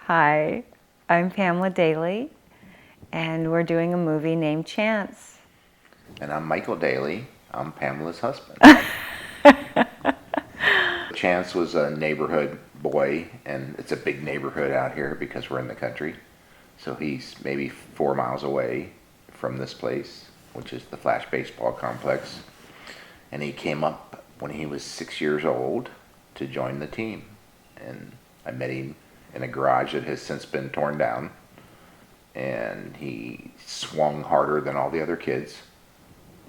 Hi, I'm Pamela Daly, and we're doing a movie named Chance. And I'm Michael Daly. I'm Pamela's husband. Chance was a neighborhood boy, and it's a big neighborhood out here because we're in the country. So he's maybe 4 miles away from this place, which is the Flash Baseball Complex. And he came up when he was 6 years old to join the team. And I met him in a garage that has since been torn down. And he swung harder than all the other kids.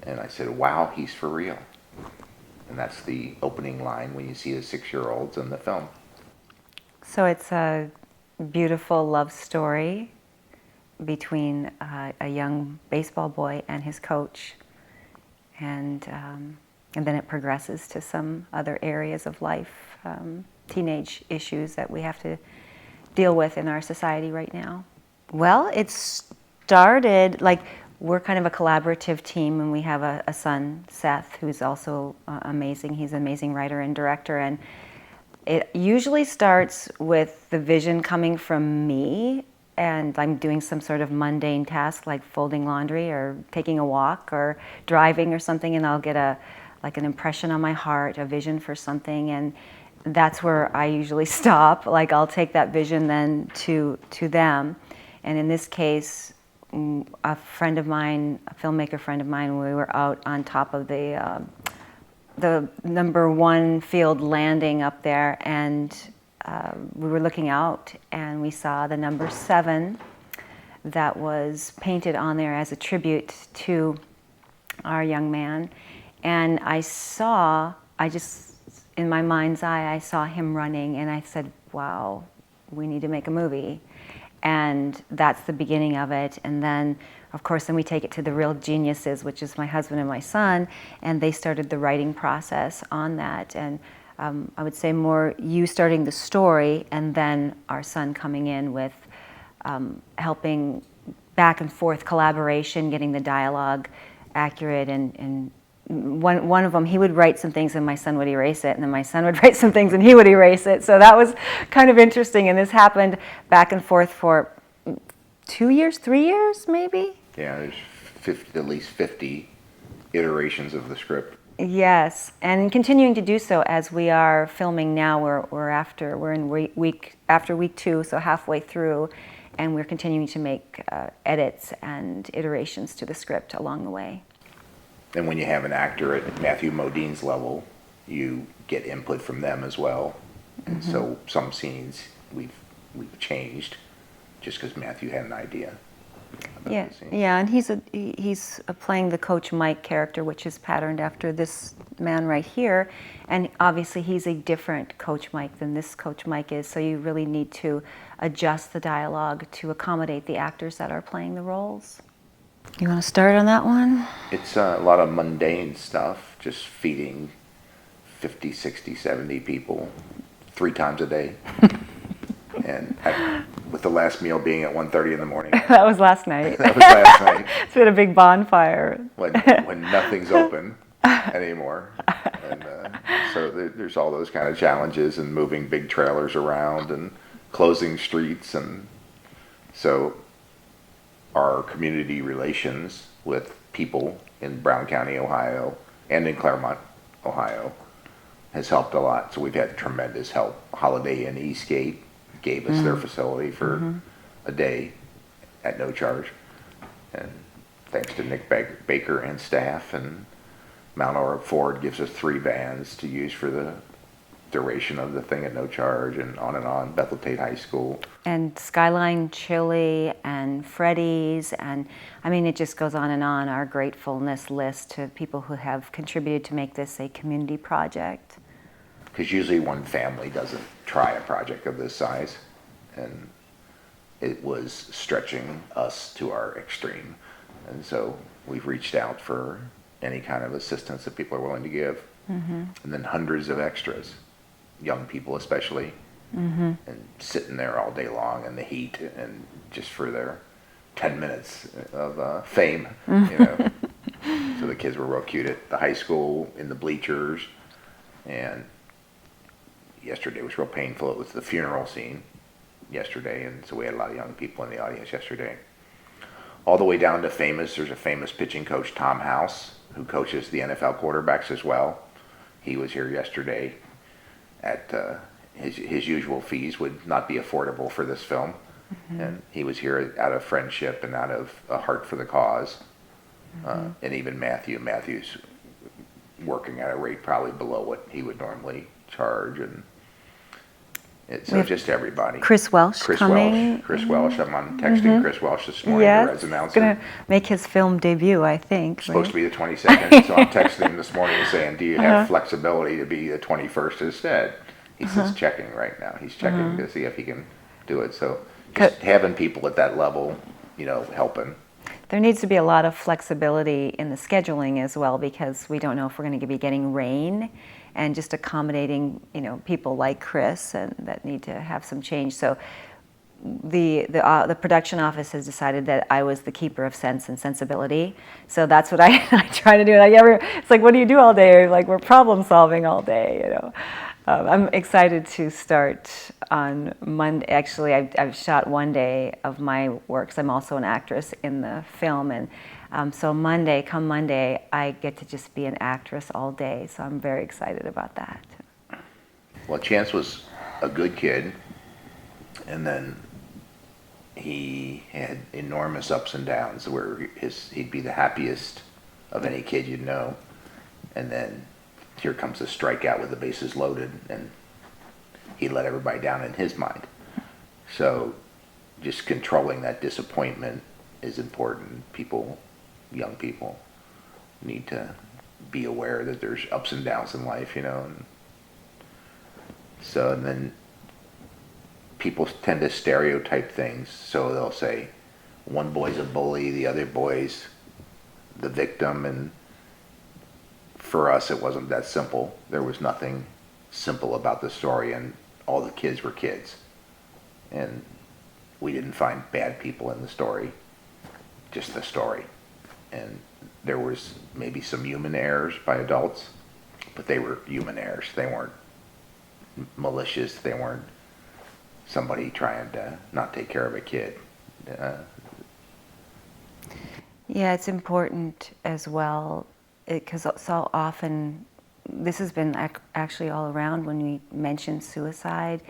And I said, wow, he's for real. And that's the opening line when you see the 6-year-olds in the film. So it's a beautiful love story between a young baseball boy and his coach, and then it progresses to some other areas of life, teenage issues that we have to deal with in our society right now. Well, it started like we're kind of a collaborative team, and we have a son, Seth, who's also amazing. He's an amazing writer and director, and it usually starts with the vision coming from me, and I'm doing some sort of mundane task like folding laundry or taking a walk or driving or something, and I'll get an impression on my heart, a vision for something, and that's where I usually stop. Like I'll take that vision then to them, and in this case, a friend of mine, a filmmaker friend of mine, we were out on top of the number 1 field landing up there, and we were looking out and we saw the number 7 that was painted on there as a tribute to our young man. And in my mind's eye, I saw him running, and I said, wow, we need to make a movie. And that's the beginning of it. And then, of course, then we take it to the real geniuses, which is my husband and my son, and they started the writing process on that. And I would say more you starting the story, and then our son coming in with helping back and forth collaboration, getting the dialogue accurate, and one of them, he would write some things and my son would erase it, and then my son would write some things and he would erase it. So that was kind of interesting, and this happened back and forth for 2 years, 3 years maybe? Yeah, there's at least 50 iterations of the script. Yes, and continuing to do so as we are filming now. We're in week 2, so halfway through, and we're continuing to make edits and iterations to the script along the way. And when you have an actor at Matthew Modine's level, you get input from them as well. And so some scenes we've changed just because Matthew had an idea about Yeah, the scene. yeah, and he's playing the Coach Mike character, which is patterned after this man right here, and obviously he's a different Coach Mike than this Coach Mike is. So you really need to adjust the dialogue to accommodate the actors that are playing the roles. You want to start on that one? It's a lot of mundane stuff, just feeding 50, 60, 70 people 3 times a day. And with the last meal being at 1:30 in the morning. That was last night. That was last night. It's been a big bonfire. when nothing's open anymore. And so there's all those kind of challenges, and moving big trailers around and closing streets. And so our community relations with people in Brown County, Ohio, and in Clermont, Ohio, has helped a lot. So we've had tremendous help. Holiday Inn Eastgate gave us their facility for a day at no charge. And thanks to Nick Baker and staff, and Mount Orab Ford gives us 3 vans to use for the duration of the thing at no charge, and on. Bethel Tate High School. And Skyline Chili and Freddy's, and I mean, it just goes on and on, our gratefulness list to people who have contributed to make this a community project. Because usually one family doesn't try a project of this size, and it was stretching us to our extreme. And so we've reached out for any kind of assistance that people are willing to give. And then hundreds of extras, young people especially, and sitting there all day long in the heat, and just for their 10 minutes of fame, you know. So the kids were real cute at the high school in the bleachers, and yesterday was real painful. It was the funeral scene, yesterday, and so we had a lot of young people in the audience yesterday. All the way down to famous. There's a famous pitching coach, Tom House, who coaches the NFL quarterbacks as well. He was here yesterday. At his usual fees would not be affordable for this film, and he was here out of friendship and out of a heart for the cause. And even Matthew's working at a rate probably below what he would normally charge, and so just everybody. Chris Welsh coming. Chris Welsh. I'm on texting Chris Welsh this morning, Yes, the Reds announcer. he's going to make his film debut, I think. Supposed to be the 22nd, so I'm texting him this morning saying, do you have flexibility to be the 21st instead? He says checking right now. He's checking to see if he can do it. So just having people at that level, helping. There needs to be a lot of flexibility in the scheduling as well, because we don't know if we're going to be getting rain, and just accommodating, people like Chris and that need to have some change. So the production office has decided that I was the keeper of sense and sensibility. So that's what I try to do. It's like, what do you do all day? Like, we're problem solving all day, I'm excited to start on Monday. Actually, I've shot one day of my works. I'm also an actress in the film, and so come Monday, I get to just be an actress all day. So I'm very excited about that. Well, Chance was a good kid, and then he had enormous ups and downs where he'd be the happiest of any kid you'd know, and then here comes a strikeout with the bases loaded, and he let everybody down in his mind. So just controlling that disappointment is important. Young people need to be aware that there's ups and downs in life, and then people tend to stereotype things. So they'll say one boy's a bully, the other boy's the victim, and for us, it wasn't that simple. There was nothing simple about the story, and all the kids were kids. And we didn't find bad people in the story, just the story. And there was maybe some human errors by adults, but they were human errors. They weren't malicious. They weren't somebody trying to not take care of a kid. Yeah, it's important as well, because so often, this has been actually all around when we mention suicide,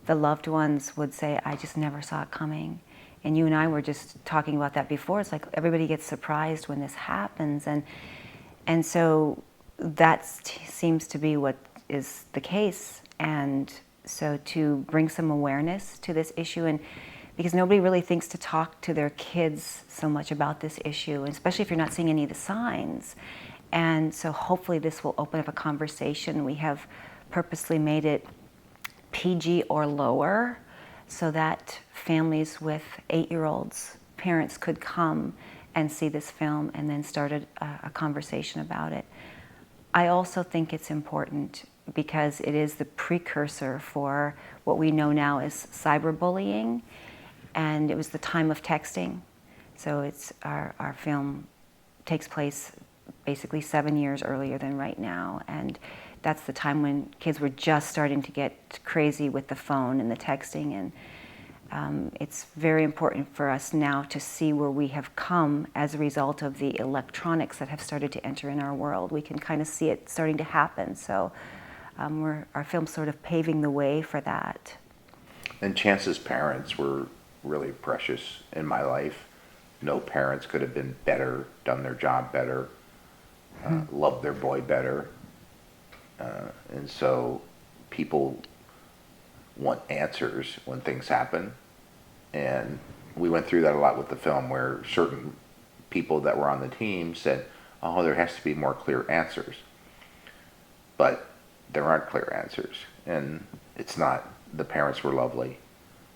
the loved ones would say, I just never saw it coming. And you and I were just talking about that before. It's like everybody gets surprised when this happens. And so that seems to be what is the case. And so to bring some awareness to this issue, and because nobody really thinks to talk to their kids so much about this issue, especially if you're not seeing any of the signs. And so hopefully this will open up a conversation. We have purposely made it PG or lower so that families with 8-year-olds, parents could come and see this film and then start a conversation about it. I also think it's important because it is the precursor for what we know now as cyberbullying, and it was the time of texting. So it's our film takes place basically 7 years earlier than right now, and that's the time when kids were just starting to get crazy with the phone and the texting, and it's very important for us now to see where we have come as a result of the electronics that have started to enter in our world. We can kind of see it starting to happen, so our film's sort of paving the way for that. And Chance's parents were really precious in my life. No parents could have been better, done their job better, loved their boy better. And so people want answers when things happen. And we went through that a lot with the film, where certain people that were on the team said, oh, there has to be more clear answers. But there aren't clear answers. And it's not, the parents were lovely.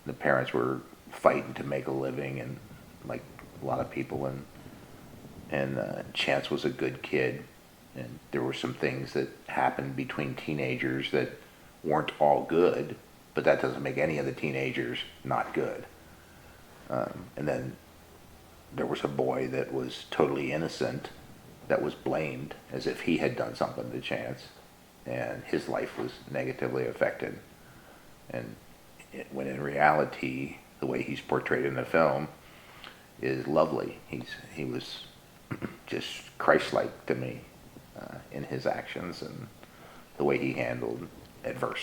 The parents were fighting to make a living, and like a lot of people, and Chance was a good kid, and there were some things that happened between teenagers that weren't all good, but that doesn't make any of the teenagers not good. And then there was a boy that was totally innocent that was blamed as if he had done something to Chance, and his life was negatively affected. And when in reality, the way he's portrayed in the film is lovely. He was just Christ-like to me in his actions and the way he handled adverse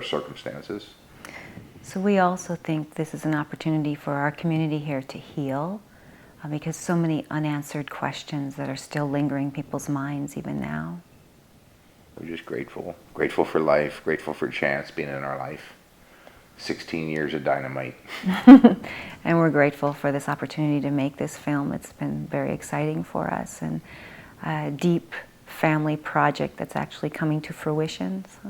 circumstances. So we also think this is an opportunity for our community here to heal, because so many unanswered questions that are still lingering people's minds even now. We're just grateful for life, grateful for Chance being in our life. 16 years of dynamite. And we're grateful for this opportunity to make this film. It's been very exciting for us, and a deep family project that's actually coming to fruition. So.